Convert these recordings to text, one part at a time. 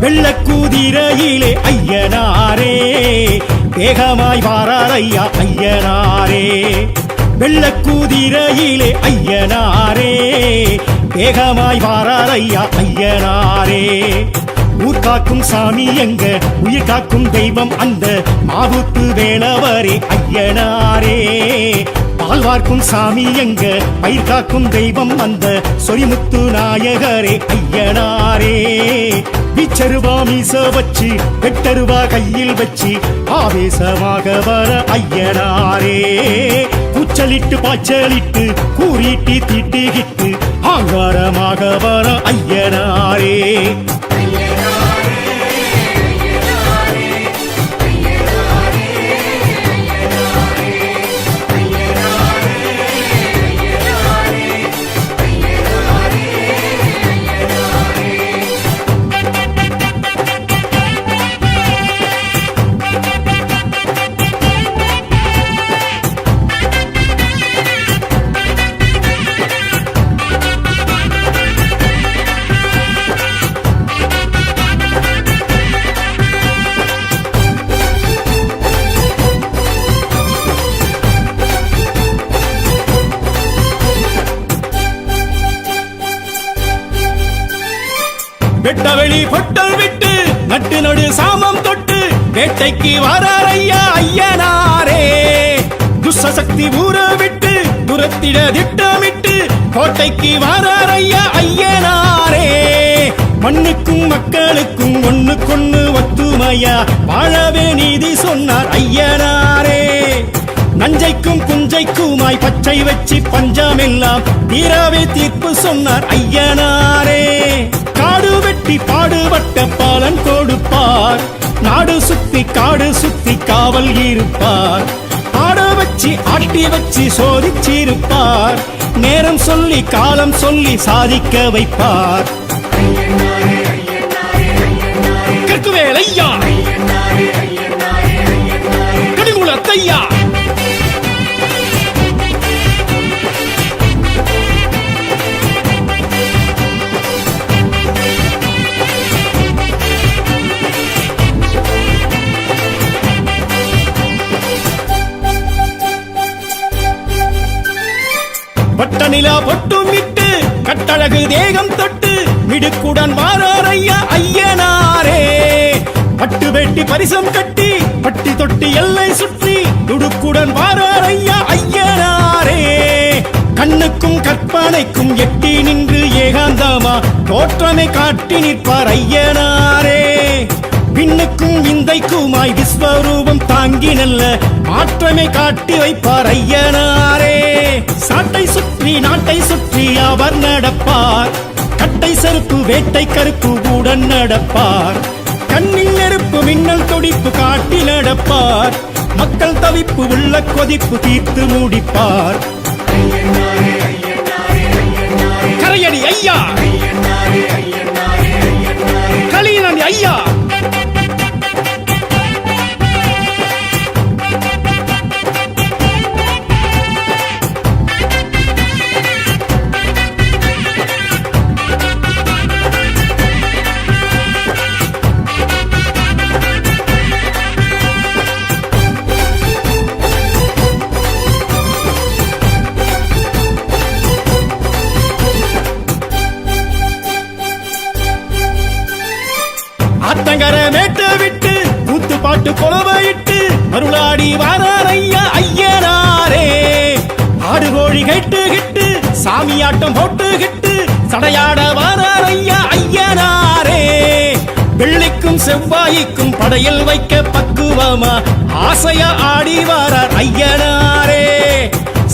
வெள்ளக்கூதிரையிலே ஐயனாரே வேகமாய் வாரார் ஐயா ஐயனாரே. வெள்ளக்கூதிரையிலே ஐயனாரே வேகமாய் வாரார் ஐயா ஐயனாரே. ஊர் காக்கும் சாமி எங்க உயிர் காக்கும் தெய்வம் அந்த மாவுத்து வேளவரே ஐயனாரே. பால் வார்க்கும் சாமி எங்க பயிர் காக்கும் தெய்வம் அந்த சொரிமுத்து நாயகரே ஐயனாரே. விச்சருவா மீச வச்சு வெட்டருவா கையில் வச்சு ஆவேசமாக வர ஐயனாரே. கூச்சலிட்டு பாய்ச்சலிட்டு கூறிட்டு தீட்டுகிட்டு ஆங்காரமாக வர ஐயனாரே. வெட்டவெளி பொட்டல் விட்டு நட்டு நடு சாமம் தொட்டு வேட்டைக்கு வரார் ஐயா ஐயனாரே. துஷ்சக்தி ஊற விட்டு துரத்திட திட்டமிட்டு கோட்டைக்கு வரார் ஐயா ஐயனாரே. மண்ணுக்கும் மக்களுக்கும் ஒண்ணுக்கொண்ணு ஒத்துமையா வாழவே நீதி சொன்னார் ஐயனாரே. நஞ்சைக்கும் புஞ்சைக்குமாய் பச்சை வச்சு பஞ்சமெல்லாம் தீராவே தீர்ப்பு சொன்னார் ஐயனாரே. காடு வெட்டி பாடுபட்ட பாலன் கொடுப்பார், நாடு சுத்தி காடு சுத்தி காவல் இருப்பார். ஆட வச்சு ஆட்டி வச்சு சோதிச்சிருப்பார், நேரம் சொல்லி காலம் சொல்லி சாதிக்க வைப்பார். கற்குவேல் ஐயா கடிமுலத்தையா பட்ட நிலா பொட்டும் விட்டு கட்டழகு தேகம் தொட்டு மிடுக்குடன் வாரார் ஐயா ஐயனாரே. பட்டு வெட்டி பரிசம் கட்டி பட்டி தொட்டி எல்லை சுற்றி துடுக்குடன் வாரார் ஐயா ஐயனாரே. கண்ணுக்கும் கற்பனைக்கும் எட்டி நின்று ஏகாந்தமா தோற்றமை காட்டி நிற்பார் ஐயனாரே. விண்ணுக்கும் விந்தைக்குமாய் விஸ்வரூபம் தாங்கி நல்ல மாற்றமை காட்டி வைப்பார் ஐயனாரே. சாட்டை சுற்றி நாட்டை சுற்றி அவர் நடப்பார், கட்டை செருப்பு வேட்டை கருப்பு உடன் நடப்பார். கண்ணில் நெருப்பு மின்னல் துடிப்பு காட்டி நடப்பார், மக்கள் தவிப்பு உள்ள கொதிப்பு தீர்த்து முடிப்பார். கரையடி ஐயா கலியனி ஐயா ஆத்தங்கர மேட்ட விட்டு கூத்து பாட்டு கொலவையிட்டு அருளாடி வாரார் ஐயா ஐயனாரே. ஆடு கோழி கேட்டு கிட்டு சாமியாட்டம் போட்டு கிட்டு சடையாட வாரார் ஐயா ஐயனாரே. வெள்ளிக்கும் செவ்வாய்க்கும் படையல் வைக்க பக்குவமா ஆசைய ஆடி வாரார் ஐயனாரே.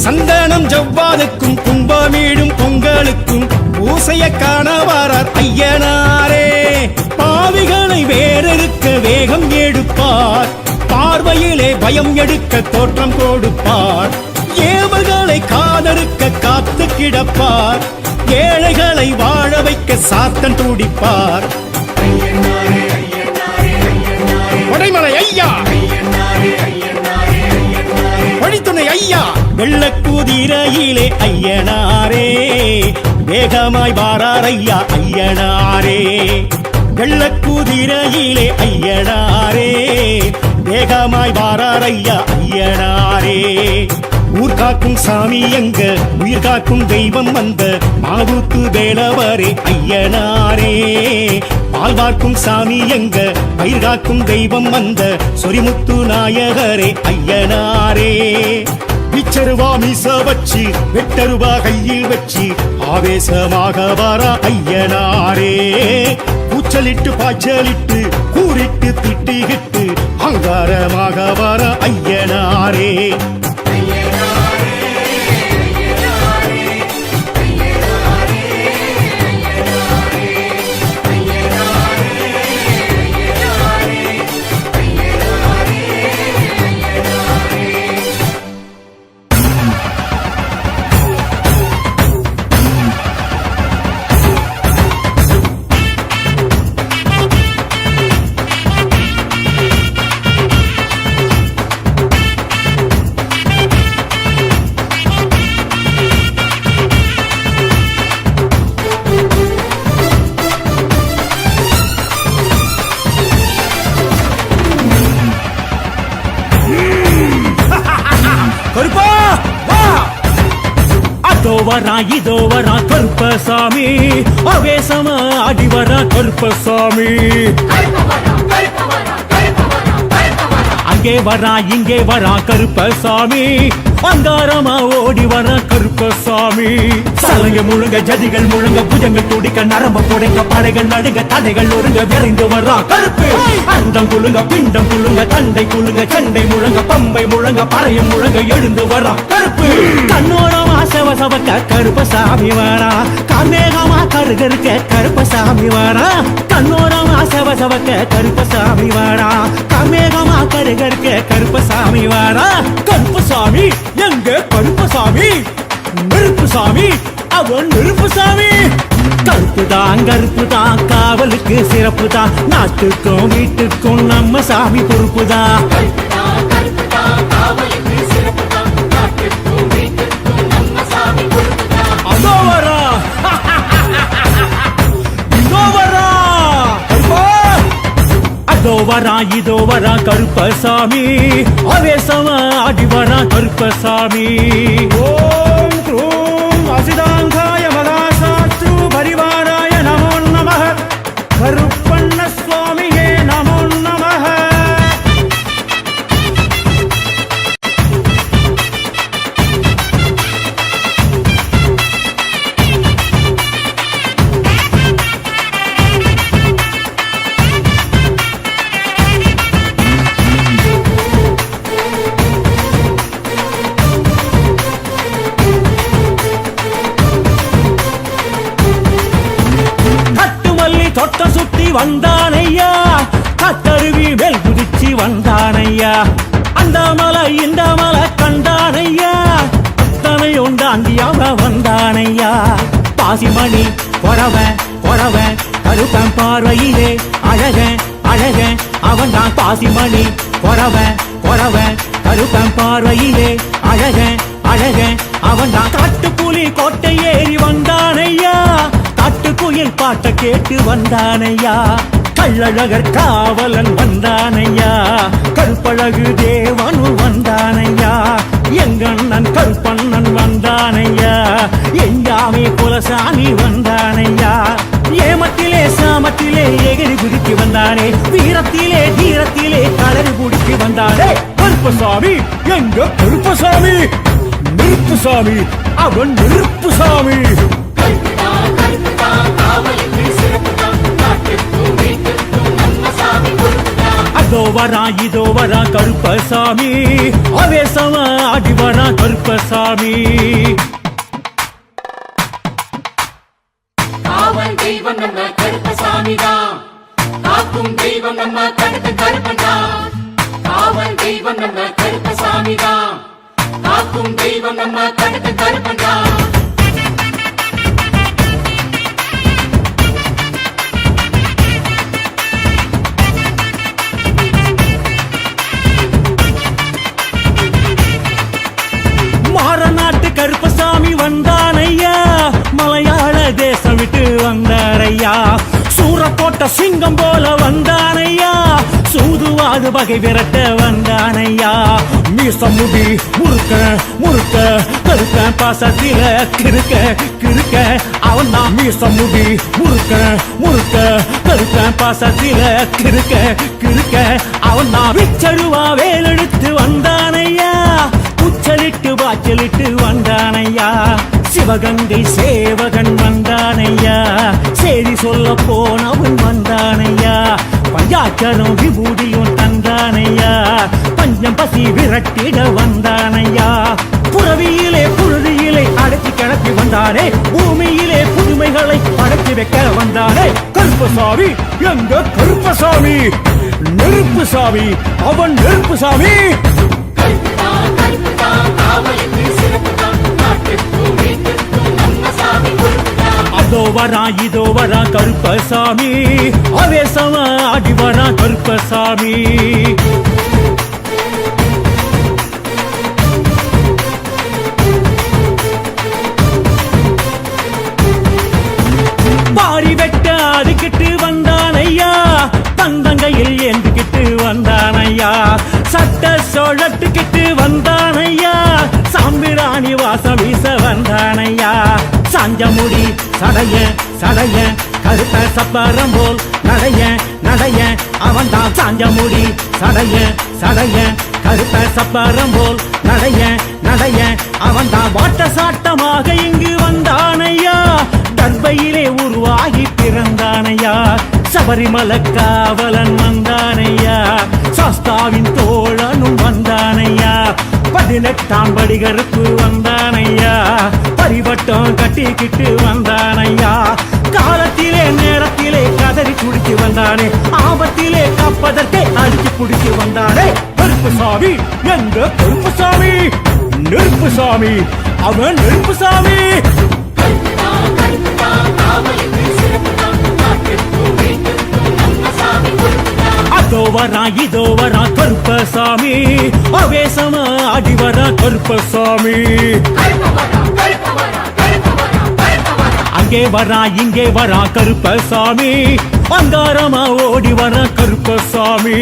சந்தனம் ஜவ்வாதுக்கும் கும்பமீடும் பொங்கலுக்கும் பூசைய காண வாரார் ஐயனாரே. பாவிகளை வேறெடுக்க வேகம் எடுப்பார், பார்வையிலே பயம் எடுக்க தோற்றம் கொடுப்பார். ஏவல்களை காதறுக்க காத்து கிடப்பார், ஏழைகளை வாழ வைக்க சாத்தன் துடிப்பார். கொடைமலை ஐயா வழித்துணை ஐயா வெள்ளக்கூதிரையிலே ஐயனாரே. வேகமாய் வாரார் ஐயா ஐயனாரே. வெள்ளக்குதிரையிலே ஐயனாரே வேகமாய் வாரார் ஐயா ஐயனாரே. ஊர் காக்கும் சாமி எங்க உயிர் காக்கும் தெய்வம் வந்த மாவுத்து வேளவரே ஐயனாரே. பால் பார்க்கும் சாமி எங்க பயிர் காக்கும் தெய்வம் வந்த சொரிமுத்து நாயகரே ஐயனாரே. பிச்சருவா மீச வச்சு வெட்டருவா கையில் வச்சு ஆவேசமாக வர ஐயனாரே. கூச்சலிட்டு பாய்ச்சலிட்டு கூறிட்டு திட்டிகிட்டு அங்காரமாக வர ஐயனாரே. இதோ வரா கருப்பசாமி ஆவேசமா ஆடி வரா கருப்பசாமி. அங்கே வரா இங்கே வரா கருப்பசாமி அங்காரமா ஓடி வர கருப்பசாமி. சலங்க முழுங்க ஜதிகள் முழுங்க புஜங்கள் துடிக்க நரம்பு புடைக்க படைகள் நடுங்க தடைகள் ஒருங்க விரைந்து வரா கருப்பு. அண்டம் குழுங்க பிண்டம் குழுங்க தண்டை குழுங்க சண்டை முழங்க பம்பை முழங்க பறையும் முழங்க எழுந்து வரா கருப்பு. கண்ணோரமா செவசவக்க கருப்பசாமி வரா காமேகமா கருகருக்க கருப்பசாமி வரா. கண்ணோரமா செவசவக்க கருப்பசாமி வரா காமேகமா கருகருக்க கருப்பசாமி வரா. கருப்பசாமி எங்க கருப்பசாமி நெருப்புசாமி அவன் நெருப்புசாமி. கருப்புதான் காவலுக்கு சிறப்புதான் நாட்டுக்கும் வீட்டுக்கும் நம்ம சாமி பொறுப்புதான். அதோ வரா இதோ வரா அதோ வரா இதோ வரா கருப்பசாமி ஆவேசமா ஆடி வரா கருப்பசாமி. ஓம் க்ரூம் அசிதாங்காய மகாசாத்ரு பரிவாராய நமோ நமः. கருப்பண்ண சுவாமியே நமோ நமः. தொட்ட சுத்தி வந்தானையா கட்டருவி மேல் குதிச்சு வந்தானையா. அந்த மலை இந்த மலை கண்டானையா அத்தனை உண்டாண்டியாவ வந்தானையா. பாசிமணி பொறவன் பொறவன் கருப்பன் பார்வையிலே அழக அழக அவன் தான். பாசிமணி பொறவன் பொறவன் கருப்பன் பார்வையிலே அழக அழக அவன் தான். காட்டுப்புலி கோட்டை ஏறி வந்தானையா காட்டுக்குயில் பாட்ட கேட்டு வந்தானையா. கள்ளழகர் காவலன் வந்தானையா கருப்பழகு தேவனு வந்தானையா. எங்கண்ணன் கருப்பண்ணன் வந்தானையா எங்காமே குலசாமி வந்தானையா. ஏமத்திலே சாமத்திலே எகிரி குதிக்கு வந்தானே வீரத்திலே தீரத்திலே கலரி குடிக்கு வந்தானே கருப்பசாமி எங்க கருப்பசாமி நெருப்புசாமி அவன் நெருப்புசாமி. அதோ வரா இதோ வரா கருப்பசாமி ஆவேசமா ஆடி வரா கருப்பசாமி. காவல் தெய்வம் நம்ம கருப்பசாமிதான் காக்கும் தெய்வம் நம்ம கருப்பு கருப்பன்தான். காவல் தெய்வம் நம்ம கருப்பசாமிதான் காக்கும் தெய்வம் நம்ம கருப்பு கருப்பன்தான். கருப்பசாமி வந்தானையா மலையாள தேசம் விட்டு வந்தாரையா. சூரக்கோட்ட சிங்கம் வந்தானையா சூதுவாது பகை விரட்ட வந்தானையா மீசம் முடி முறுக்க முறுக்க கருக்க பாசத்தில கிறுக்க கிறுக்க அவன் தான் மீசம் முடி முறுக்க முறுக்க கருக்க பாசத்தில கிறுக்க கிறுக்க அவன் தான் விச்சருவா வேலெடுத்து வந்தானையா உச்சலிட்டு வாச்சலிட்டு வந்தானையா சிவகங்கை சேவகன் வந்தானையா செய்தி சொல்ல போனவன் வந்தானையா பஞ்சாட்சரம் விபூதியும் தந்தானையா பஞ்சம் பசி விரட்டிட வந்தானையா புறவியிலே புழுதியிலே அடைச்சி கிளப்பி வந்தானே பூமியிலே புதுமைகளை அடைச்சி வைக்க வந்தானே கருப்பசாமி எங்க கருப்பசாமி நெருப்புசாமி அவன் நெருப்புசாமி அதோ வரா இதோ வரா கருப்பசாமி அவேசமா ஆடி வரா கருப்பசாமி பாரி வெட்ட அதுக்கிட்டு வந்தானையா தந்தங்கையில் ஏந்துக்கிட்டு வந்தானையா சட்ட சோழட்டுக்கிட்டு வந்தானையா சாம்பிராணி வாசம் வீச வந்தானையா சாஞ்சமுடி சடைய சடைய கருப்ப சப்பரம் போல் நடைய நடைய அவன் தான் சாஞ்சமுடி சடைய சடைய கருப்ப சப்பரம் போல் நடைய நடைய அவன் தான் வாட்ட சாட்டமாக இங்கு வந்தானையா தர்பையிலே உருவாகி பிறந்தானையா சபரிமலை காவலன் வந்தானையா சாஸ்தாவின் தோழனும் வந்தானையா 18ஆம் படி கருப்பு வந்தானையா பரிவட்டம் கட்டிக்கிட்டு வந்தானையா காலத்திலே நேரத்திலே கதறி குடிச்சு வந்தானே ஆபத்திலே காப்பதற்கே அடிச்சு குடிச்சு வந்தானே கருப்புசாமி எங்க கருப்புசாமி நெருப்புசாமி அவன் நெருப்புசாமி அதோ வரா இதோ வரா கருப்பசாமி அவேசமா ஆடி வரா கருப்பசாமி அங்கே வரா இங்கே வரா கருப்பசாமி அங்காரமா ஓடி வர கருப்பசாமி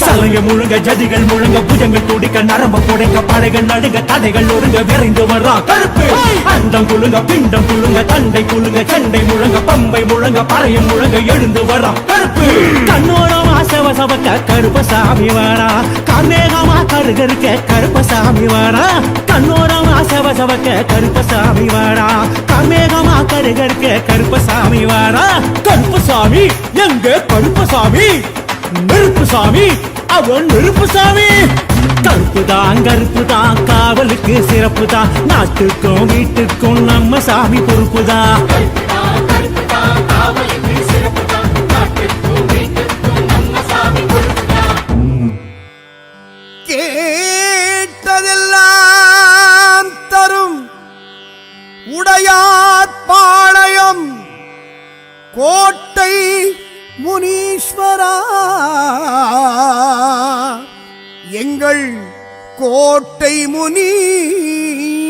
சலங்க முழுங்க ஜதிகள் முழுங்க புஜங்கள் துடிக்க நரம்ப புடைக்க படைகள் நடுங்க தடைகள் ஒருங்க விரைந்து வரா கருப்பு அண்டம் குழுங்க பிண்டம் குழுங்க தண்டை குழுங்க சண்டை முழங்க பம்பை முழங்க பறையும் முழங்க எழுந்து வரா கருப்பு கண்ணோரமா சவசவக்க கருப்பசாமி வரா கண்ணேகமா கருகருக்க கருப்பசாமி வரா கண்ணோரமா சவசவக்க கருப்பசாமி வரா கண்ணேகமா கருகருக்க கருப்பசாமி வரா கருப்பசாமி எங்க கருப்பசாமி நெருப்புசாமி அவன் நெருப்புசாமி கருப்புதான் காவலுக்கு சிறப்புதான் நாட்டுக்கும் வீட்டுக்கும் நம்ம சாமி பொறுப்புதான் கேட்டதெல்லாம் தரும் உடையார் பாளையம் கோட்டை முனீஸ்வரா எங்கள் கோட்டை முனீஸ்வரா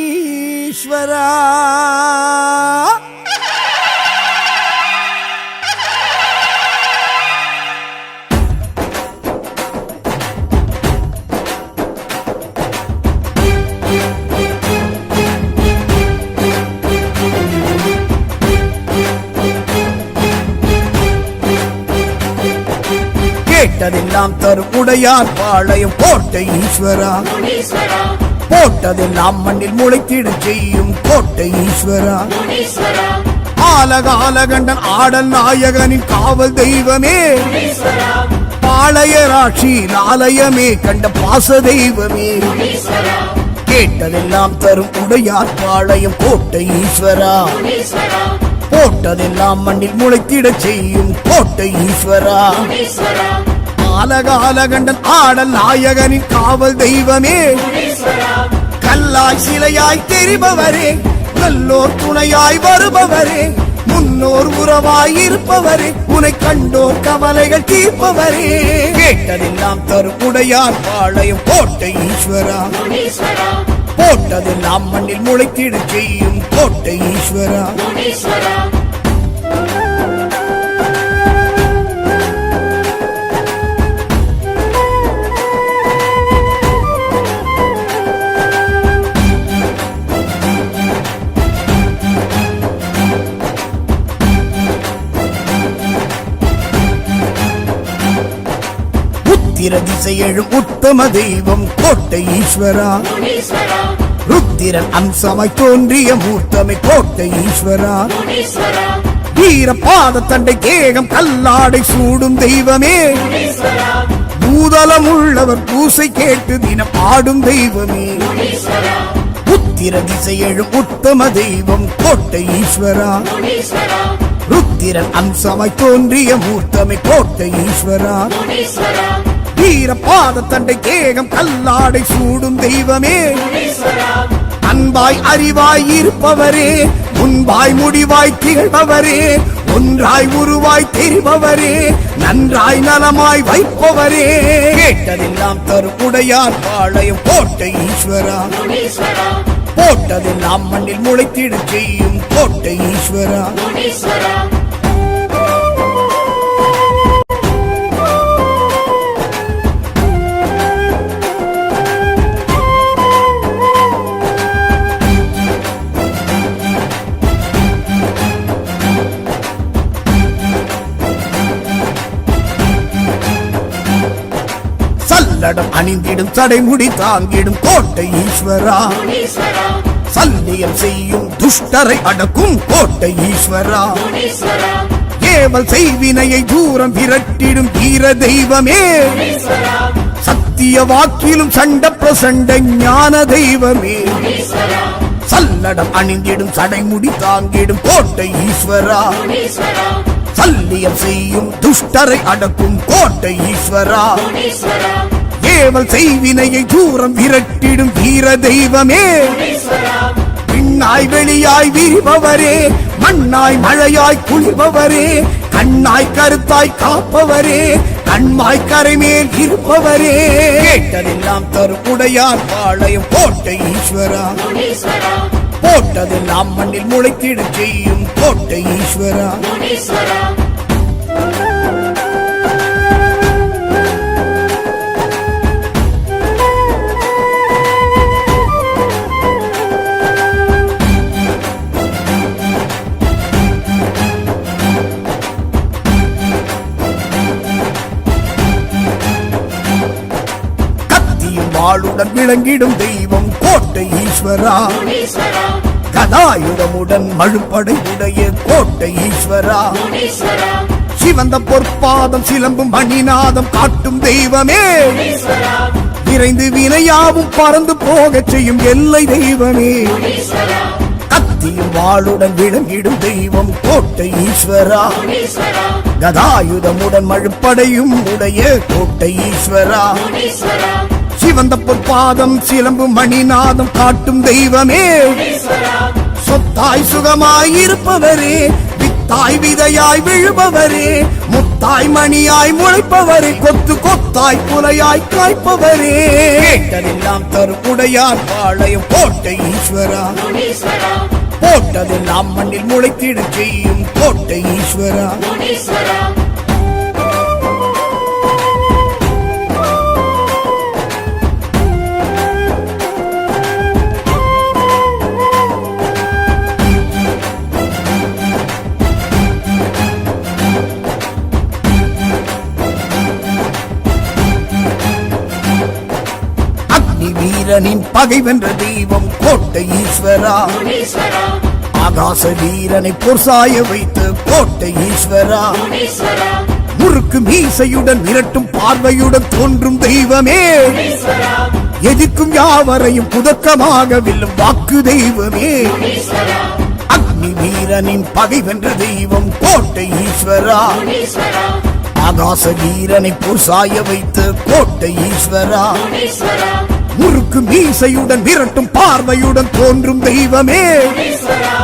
கேட்டதெல்லாம் தரும் உடையார் பாளையம் கோட்டை ஈஸ்வரா போட்டதெல்லாம் மண்ணில் முளைத்திட செய்யும் கோட்டை ஈஸ்வரா ஆலகாலகண்டன் ஆடல் நாயகனின் காவல் தெய்வமே பாளையராட்சி ஆலயமே கண்ட பாச தெய்வமே கேட்டதெல்லாம் தரும் உடையார் பாளையம் கோட்டை ஈஸ்வரா போட்டதெல்லாம் மண்ணில் முளைத்திட செய்யும் கோட்டை ஈஸ்வரா ஆலகாலகண்டன் ஆடல் நாயகனின் காவல் தெய்வமே கல்லாய் சிலையாய் தெரிபவரே நல்லோர் துணையாய் வருபவரே முன்னோர் உறவாய் இருப்பவரே உனை கண்டோர் கவலைகள் தீர்ப்பவரே கேட்டதெல்லாம் தரும் உடையார் பாளையம் கோட்டை ஈஸ்வரா போட்டதெல்லாம் மண்ணில் முளைத்திட செய்யும் கோட்டை ஈஸ்வரா உத்திர திசையெழும் உத்தம தெய்வம் கோட்டை ஈஸ்வரா. முனீஸ்வரா ருத்திரன் அம்சமாய் தோன்றிய மூர்த்தமை கோட்டை ஈஸ்வரா. முனீஸ்வரா வீர பாத தண்டை தேகம் கல்லாடை சூடும் தெய்வமே. முனீஸ்வரா பூதலம் உள்ளவர் பூசை கேட்டு தினம் ஆடும் தெய்வமே. முனீஸ்வரா உத்திர திசையெழும் உத்தம தெய்வம் கோட்டை ஈஸ்வரா. முனீஸ்வரா ருத்திரன் அம்சமாய் தோன்றிய மூர்த்தமை கோட்டை ஈஸ்வரா. முனீஸ்வரா வீர பாத தண்டை தேகம் கல்லாடை சூடும் தெய்வமே. முனீஸ்வரா அன்பாய் அறிவாய் இருப்பவரே, முன்பாய் முடிவாய் திகழ்பவரே, ஒன்றாய் உருவாய் தெரிபவரே, நன்றாய் நலமாய் வைப்பவரே, கேட்டதெல்லாம் தரும் உடையார் பாளையம் கோட்டை ஈஸ்வரா. முனீஸ்வரா போட்டதெல்லாம் மண்ணில் முளைத்திட செய்யும் கோட்டை ஈஸ்வரா. முனீஸ்வரா சல்லடம் அணிந்திடும் தடைமுடி தாங்கிடும் கோட்டை ஈஸ்வரா. முனீஸ்வரா சல்லியம் செய்யும் துஷ்டரை அடக்கும் கோட்டை ஈஸ்வரா. முனீஸ்வரா ஏவல் செய்வினையை தூரம் விரட்டிடும் வீர தெய்வமே. முனீஸ்வரா சத்திய வாக்கிலும் சண்ட பிரசண்ட ஞான தெய்வமே. முனீஸ்வரா சல்லடம் அணிந்திடும் சடைமுடி தாங்கிடும் கோட்டை ஈஸ்வரா. முனீஸ்வரா சல்லியம் செய்யும் துஷ்டரை அடக்கும் கோட்டை ஈஸ்வரா. முனீஸ்வரா ஏவல் செய்வினையை தூரம் விரட்டிடும் வீர தெய்வமே. முனீஸ்வரா விண்ணாய் வெளியாய் விரிபவரே, மண்ணாய் மழையாய் குளிர்பவரே, கண்ணாய் கருத்தாய் காப்பவரே, கண்மாய் கரைமேல் இருப்பவரே, கேட்டதெல்லாம் தரும் உடையார் பாளையம் கோட்டை ஈஸ்வரா. முனீஸ்வரா போட்டதெல்லாம் மண்ணில் முளைத்திட செய்யும் கோட்டை ஈஸ்வரா. முனீஸ்வரா கத்தியும் வாளுடன் விளங்கிடும் தெய்வம் கோட்டை ஈஸ்வரா. முனீஸ்வரா கதாயுதமுடன் மழுப்படை உடைய கோட்டை ஈஸ்வரா. முனீஸ்வரா சிவந்த பொற்பாதம் சிலம்பும் மணிநாதம் காட்டும் தெய்வமே. முனீஸ்வரா விரைந்து வினையாவும் பறந்து போகச் செய்யும் எல்லை தெய்வமே. முனீஸ்வரா கத்தியும் வாளுடன் விளங்கிடும் தெய்வம் கோட்டை ஈஸ்வரா. முனீஸ்வரா கதாயுதமுடன் மழுப்படையும் உடைய கோட்டை ஈஸ்வரா. முனீஸ்வரா சிவந்த பொற்பாதம் சிலம்பும் மணிநாதம் காட்டும் தெய்வமே. முனீஸ்வரா சொத்தாய் சுகமாய் இருப்பவரே, வித்தாய் விதையாய் விழுபவரே, முத்தாய் மணியாய் முளைப்பவரே, கொத்து கொத்தாய் புலையாய் காய்ப்பவரே, கேட்டதெல்லாம் தரும் உடையார் பாளையம் கோட்டை ஈஸ்வரா. முனீஸ்வரா போட்டதெல்லாம் மண்ணில் முளைத்திட செய்யும் கோட்டை ஈஸ்வரா. முனீஸ்வரா அக்னி வீரனின் பகை வென்ற தெய்வம் கோட்டை ஈஸ்வரா. முனீஸ்வரா ஆகாச வீரனை பொற்சாய வைத்து கோட்டை ஈஸ்வரா. முனீஸ்வரா முறுக்கு மீசையுடன் மிரட்டும் பார்வையுடன் தோன்றும் தெய்வமே. முனீஸ்வரா எதிர்க்கும் யாவரையும் புதக்கமாக வெல்லும் வாக்கு தெய்வமே. முனீஸ்வரா அக்னி வீரனின் பகை வென்ற தெய்வம் கோட்டை ஈஸ்வரா. முனீஸ்வரா ஆகாச வீரனை பொற்சாய வைத்து கோட்டை ஈஸ்வரா. முனீஸ்வரா முறுக்கு மீசையுடன் மிரட்டும் பார்வையுடன் தோன்றும் தெய்வமே. முனீஸ்வரா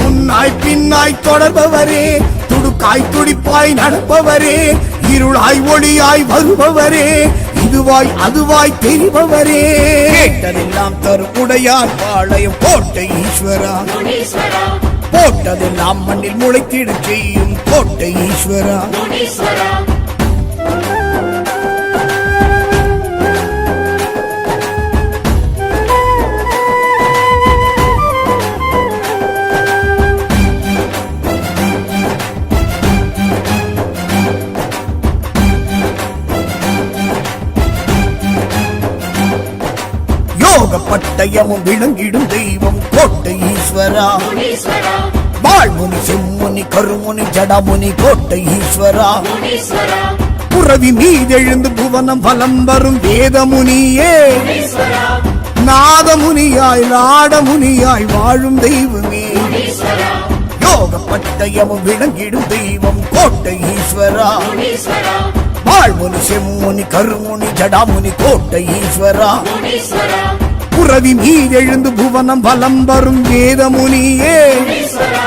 முன்னாய் பின்னாய் தொடர்பவரே, துடுக்காய் துடிப்பாய் நடப்பவரே, இருளாய் ஒளியாய் வருபவரே, இதுவாய் அதுவாய் தெரிபவரே, கேட்டதெல்லாம் தரும் உடையார் பாளையம் கோட்டை ஈஸ்வரா. முனீஸ்வரா போட்டதெல்லாம் மண்ணில் முளைத்திட செய்யும் கோட்டை ஈஸ்வரா. முனீஸ்வரா யோக பட்டயமும் விளங்கிடும் தெய்வம் கோட்டை ஈஸ்வரா முனீஸ்வரா வாழ்முனி செம்முனி கருமுனி ஜடமுனி கோட்டை ஈஸ்வரா முனீஸ்வரா புறவி மீதெழுந்து புவனம் பலம் வரும் வேதமுனியே முனீஸ்வரா நாதமுனியாய் நாடமுனியாய் வாழும் தெய்வமே முனீஸ்வரா யோக பட்டயமும் விளங்கிடும் தெய்வம் கோட்டை ஈஸ்வரா முனீஸ்வரா வாழ்முனி செம்முனி கருமுனி ஜடாமுனி கோட்டை ஈஸ்வரா முனீஸ்வரா புறவி மீதெழுந்து புவனம் பலம் வரும் வேதமுனியே முனீஸ்வரா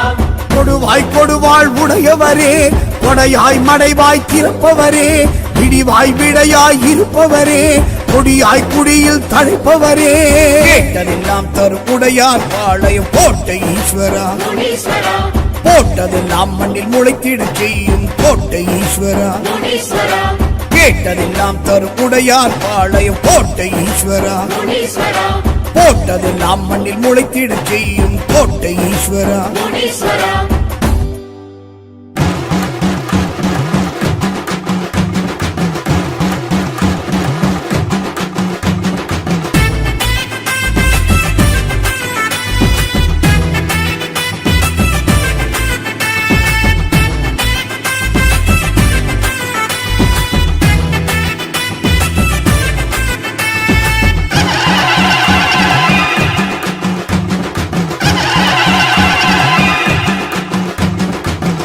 கொடுவாய் கொடுவாள் உடையவரே கொடையாய் மடைவாய் திறப்பவரே இடிவாய் விடையாய் இருப்பவரே கொடியாய் குடியில் தழைப்பவரே கேட்டதெல்லாம் தருப்புடையார் பாளையம் கோட்டை ஈஸ்வரா முனீஸ்வரா போட்டதெல்லாம் மண்ணில் முளைத்திடச் செய்யும் கோட்டை ஈஸ்வரா முனீஸ்வரா கேட்டதெல்லாம் தருப்புடையார் பாளையம் கோட்டை ஈஸ்வரா முனீஸ்வரா போட்டதெல்லாம் மண்ணில் முளைத்திடச் செய்யும் கோட்டை ஈஸ்வரா முனீஸ்வரா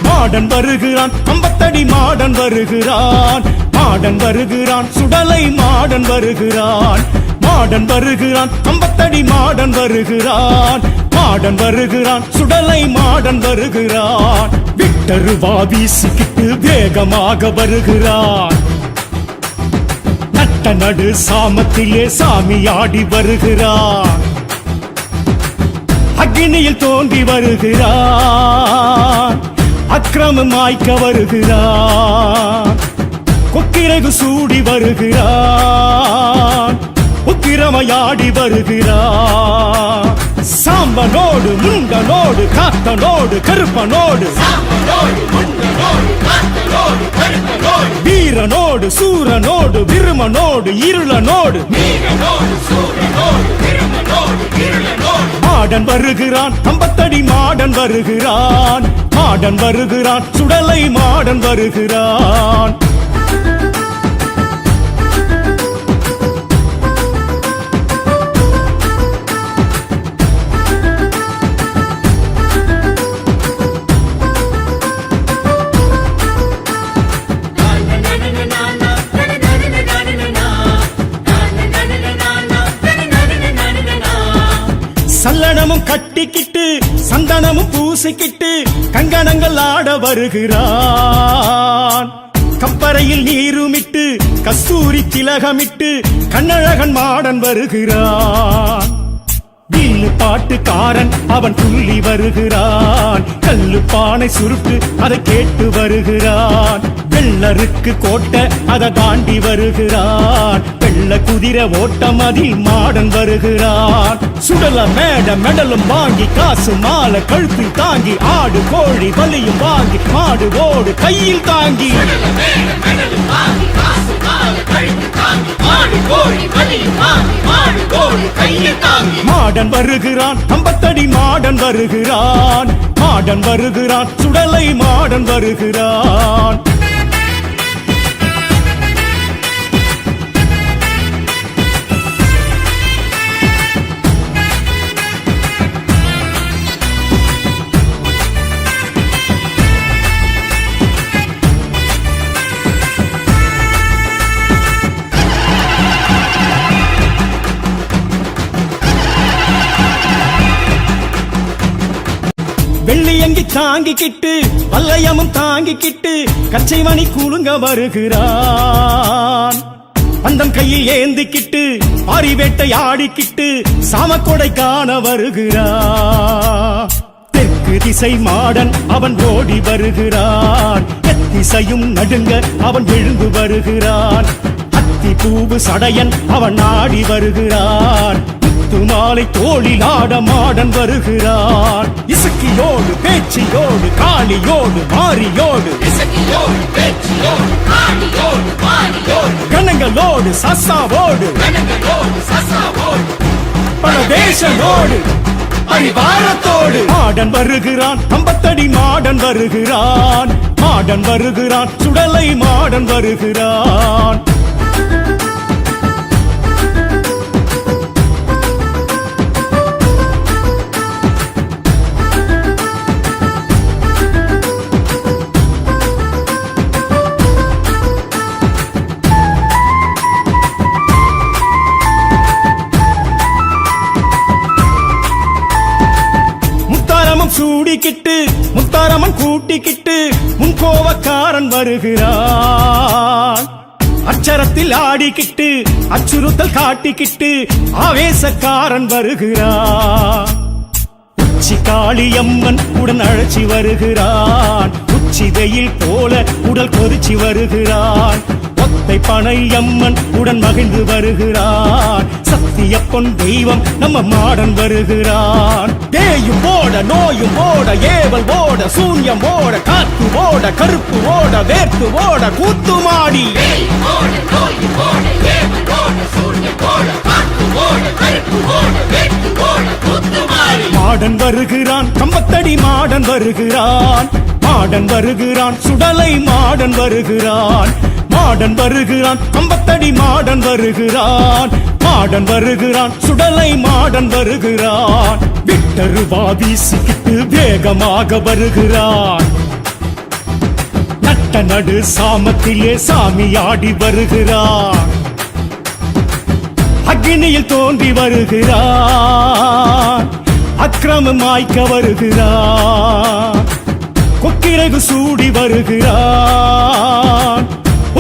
மாடன் வருகிறான் கம்பத்தடி மாடன் வருகிறான் மாடன் வருகிறான் சுடலை மாடன் வருகிறான் மாடன் வருகிறான் கம்பத்தடி மாடன் வருகிறான் மாடன் வருகிறான் சுடலை மாடன் வருகிறான் விட்டருவா வீசிக்கிட்டு வேகமாக வருகிறான் நட்ட நடு சாமத்திலே சாமி ஆடி வருகிறான் அக்னியில் தோன்றி வருகிறான் அக்கிரமம் மாய்க்க வருகிறான் கொக்கிரகு சூடி வருகிறான் உக்கிரமையாடி வருகிறான் சாம்பனோடு முண்டனோடு காத்தனோடு கருப்பனோடு வீரனோடு சூரனோடு விருமனோடு இருளனோடு மாடன் வருகிறான் கம்பத்தடி மாடன் வருகிறான் மாடன் வருகிறான் சுடலை மாடன் வருகிறான் சல்லடமும் கட்டிக்கிட்டு சந்தனமும் பூசிக்கிட்டு கங்கணங்கள் ஆட வருகிறான் கப்பறையில் நீருமிட்டு கஸ்தூரி திலகமிட்டு கண்ணழகன் மாடன் வருகிறான் வில்லு பாட்டுக்காரன் அவன் துள்ளி வருகிறான் கல்லு பானை சுருட்டு அதை கேட்டு வருகிறான் வெள்ளருக்கு கோட்டை அதை தாண்டி வருகிறான் வெள்ள குதிரை ஓட்டம் அதில் மாடன் வருகிறான் சுடல மேட மெடலும் வாங்கி காசு மாலை கழுத்தில் தாங்கி ஆடு கோழி பலியும் வாங்கி மாடு ஓடு கையில் தாங்கி மாடன் வருகிறான் கம்பத்தடி மாடன் வருகிறான் மாடன் வருகிறான் சுடலை மாடன் வருகிறான் வெள்ளியங்கி தாங்கிக்கிட்டு வல்லையமும் தாங்கிக்கிட்டு கச்சைமணி கூலுங்க வருகிறான் பந்தம் கையில் ஏந்திக்கிட்டு ஆரி வேட்டை ஆடிக்கிட்டு சாமக்கொடை காண வருகிறான் தெற்கு திசை மாடன் அவன் ஓடி வருகிறான் எத்திசையும் நடுங்க அவன் எழுந்து வருகிறான் அத்தி பூவு சடையன் அவன் ஆடி வருகிறான் மாலை தோளில் ஆட மாடன் வருகிறான் இசக்கியோடு பேச்சியோடு காளியோடு மாரியோடு கணங்களோடு சசாவோடு பல வேஷனோடு பரிவாரத்தோடு மாடன் வருகிறான், கம்பத்தடி மாடன் வருகிறான், மாடன் வருகிறான், சுடலை மாடன் வருகிறான். சூடிக்கிட்டு முத்தாரமன் கூட்டிக்கிட்டு முன் கோவக்காரன் வருகிறான். அச்சரத்தில் ஆடிக்கிட்டு அச்சுறுத்தல் காட்டிக்கிட்டு ஆவேசக்காரன் வருகிறான். உச்சி காளியம்மன் உடன் அழைச்சி வருகிறான், உச்சி வெயில் போல உடல் கொதிச்சு வருகிறான். ஒத்தை பனை அம்மன் உடன் மகிழ்ந்து வருகிறான். சத்திய பொன் தெய்வம் நம்ம மாடன் வருகிறான். தேயும் ஓட நோயும் ஓட ஏவல் ஓட சூன்யம் ஓட காத்து ஓட கருப்பு ஓட வேர்த்து ஓட கூத்து மாடி மாடன் வருகிறான், கம்பத்தடி மாடன் வருகிறான், மாடன் வருகிறான், சுடலை மாடன் வருகிறான், மாடன் வருகிறான், கம்பத்தடி மாடன் வருகிறான், மாடன் வருகிறான், சுடலை மாடன் வருகிறான். விட்டருவா வீசிக்கிட்டு வேகமாக வருகிறான். நட்ட நடு சாமத்திலே சாமி ஆடி வருகிறான். அக்னியில் தோன்றி வருகிறான், அக்கிரமம் மாய்க்க வருகிறான். கொக்கிரகு சூடி வருகிறான்,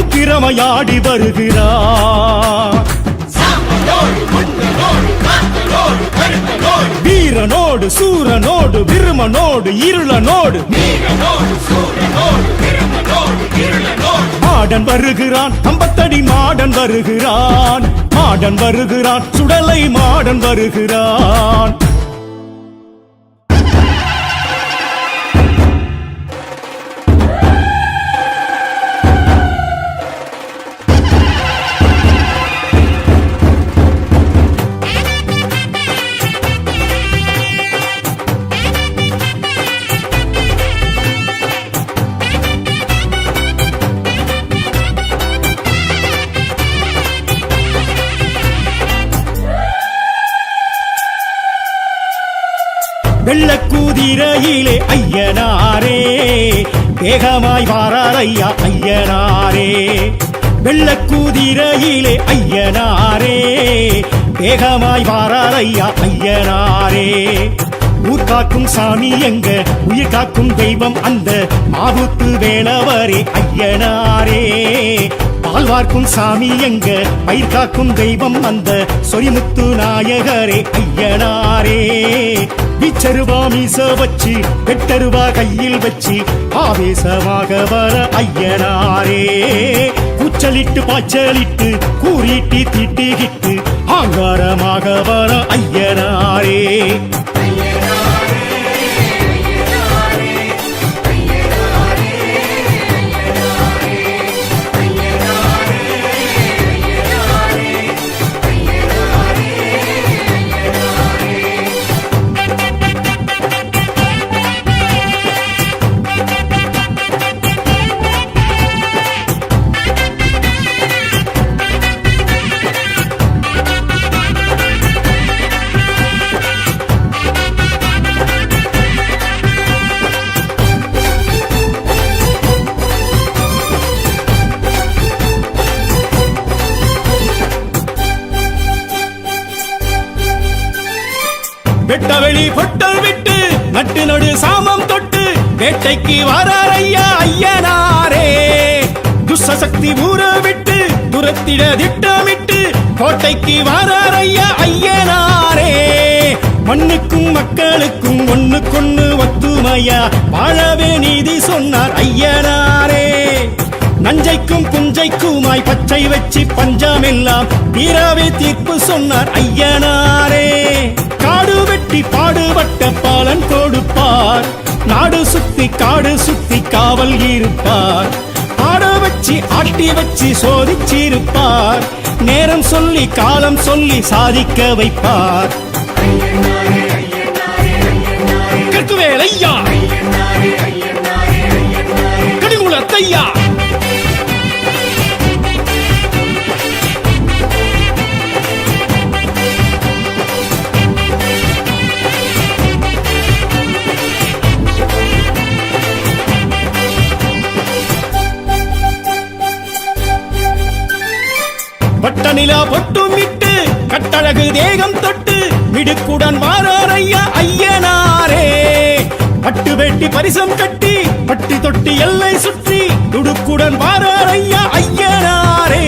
உத்திரமையாடி வருகிறான். வீரனோடு சூரனோடு விருமனோடு இருளனோடு மாடன் வருகிறான், கம்பத்தடி மாடன் வருகிறான், மாடன் வருகிறான், சுடலை மாடன் வருகிறான். வெள்ளக்கூதிரையிலே ஐயனாரே வேகமாய் வாரார் ஐயா ஐயனாரே. வெள்ளக்கூதிரையிலே ஐயனாரே வேகமாய் வாரார் ஐயா ஐயனாரே. ஊர் காக்கும் சாமி எங்க உயிர் காக்கும் தெய்வம் அந்த மாவுத்து வேளவரே ஐயனாரே. பால்வார்க்கும் சாமி எங்க பயிர் காக்கும் தெய்வம் அந்த சொரிமுத்து நாயகரே ஐயனாரே. விச்சருவா மீச வச்சு வெட்டருவா கையில் வச்சு ஆவேசமாக வர ஐயனாரே. கூச்சலிட்டு பாய்ச்சலிட்டு கூறிட்டு திட்டிகிட்டு ஆங்காரமாக வர ஐயனாரே. வெட்டவெளி பொட்டல் விட்டு நட்டு நடு சாமம் தொட்டு வேட்டைக்கு வாரார் ஐயா ஐயனாரே. துஷ்சக்தி ஊற விட்டு துரத்திட திட்டமிட்டு கோட்டைக்கு வாரார் ஐயா ஐயனாரே. மண்ணுக்கும் மக்களுக்கும் ஒண்ணுக்கொண்ணு ஒத்துமையா வாழவே நீதி சொன்னார் ஐயனாரே. நஞ்சைக்கும் புஞ்சைக்குமாய் பச்சை வச்சு பஞ்சமெல்லாம் தீராவே தீர்ப்பு சொன்னார் ஐயனாரே. காடு வெட்டி பாடுபட்ட பாலன் கொடுப்பார், நாடு சுத்தி காடு சுத்தி காவல் இருப்பார். ஆட வச்சு ஆட்டி வச்சு சோதிச்சிருப்பார், நேரம் சொல்லி காலம் சொல்லி சாதிக்க வைப்பார். கற்குவேல் ஐயா கடிகுலத்தையா பட்டநிலா பொட்டுமிட்டு கட்டழகு தேகம் தொட்டு மிடுக்குடன் வாரார் ஐயா ஐயனாரே பட்டு வெட்டி பரிசம் கட்டி பட்டி தொட்டி எல்லை சுற்றி துடுக்குடன் வாரார் ஐயா ஐயனாரே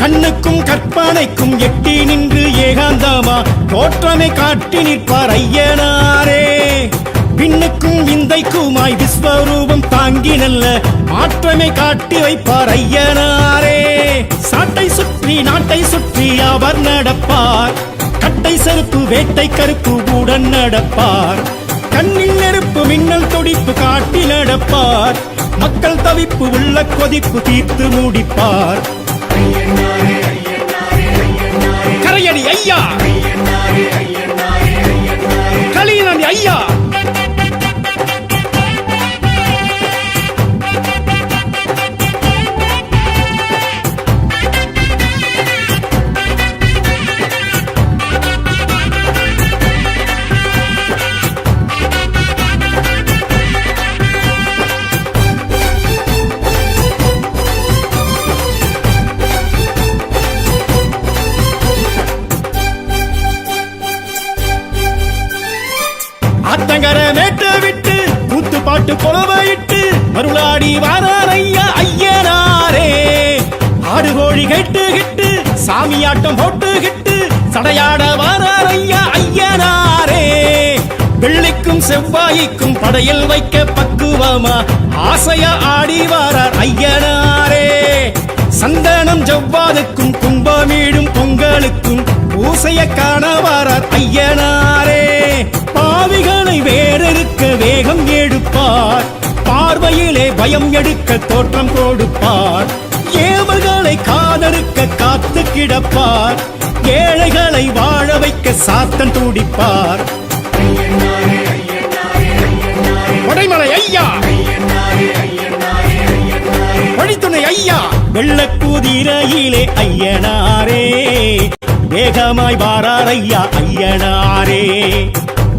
கண்ணுக்கும் கற்பனைக்கும் எட்டி நின்று ஏகாந்தமா தோற்றமை காட்டி நிற்பார் ஐயனாரே விண்ணுக்கும் விந்தைக்குமாய் விஸ்வரூபம் தாங்கி நல்ல மாற்றமை காட்டி வைப்பார் ஐயனாரே சாட்டை சுற்றி நாட்டை சுற்றி அவர் நடப்பார் கட்டை செருப்பு வேட்டை கருப்பு உடன் நடப்பார் கண்ணில் நெருப்பு மின்னல் துடிப்பு காட்டி நடப்பார் மக்கள் தவிப்பு உள்ள கொதிப்பு தீர்த்து முடிப்பார் கரையடி ஐயா கலியனி ஐயா ஆத்தங்கர மேட்ட விட்டு கூத்து பாட்டு கொலவையிட்டு மருளாடி வாரார் ஐயா ஐயனாரே ஆடு கோழி கெட்டு சாமியாட்டம் போட்டுகிட்டு சடையாட வாரார் ஐயா ஐயனாரே வெள்ளிக்கும் செவ்வாய்க்கும் படையல் வைக்க பக்குவமா ஆசையா ஆடி வாரார் ஐயனாரே சந்தனம் ஜவ்வாதுக்கும் கும்பமீடும் பொங்கலுக்கும் பூசைய காண வாரார் ஐயனாரே பாவிகளை வேறறுக்க வேகம் எடுப்பார் பார்வையிலே பயம் எடுக்க தோற்றம் கொடுப்பார் ஏவல்களை காதறுக்க காத்து கிடப்பார் ஏழைகளை வாழ வைக்க சாத்தன் துடிப்பார் வடைமலை ஐயா வழித்துணை ஐயா வெள்ளக்குதிரையிலே ஐயனாரே வேகமாய் வாரார் ஐயா ஐயனாரே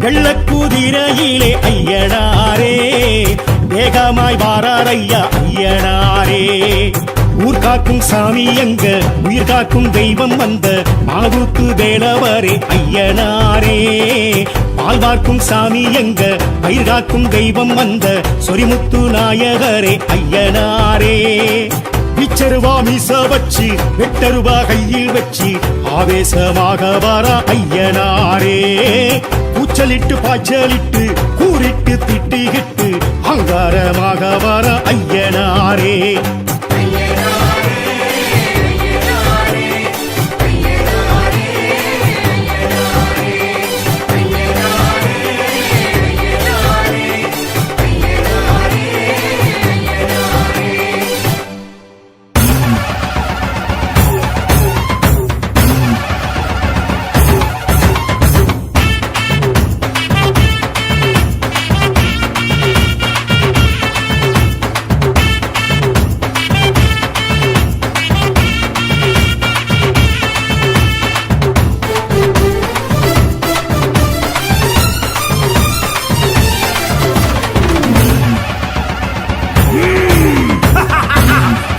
வெள்ளக்குதிரையிலே ஐயனாரே வேகமாய் வாரார் ஐயா ஐயனாரே ஊர் காக்கும் சாமி எங்க உயிர் காக்கும் தெய்வம் வந்த மாவுக்கு வேலவரே ஐயனாரே பால் பார்க்கும் சாமி எங்க பயிர் காக்கும் தெய்வம் வந்த சொரிமுத்து நாயகரே ஐயனாரே பிச்சருவா மீச வச்சு வெட்டருவா கையில் வச்சு ஆவேசமாக வாரா ஐயனாரே கூச்சலிட்டு பாய்ச்சலிட்டு கூறிட்டு திட்டிகிட்டு அங்காரமாக வாரா ஐயனாரே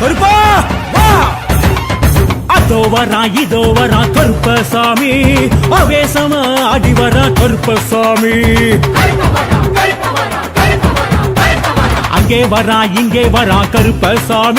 கருப்பா வா அதோ வரா இதோ வரா கருப்பசாமி ஆவேசமா ஆடி வரா கருப்பசாமி அங்கே வரா இங்கே வரா கருப்பசாமி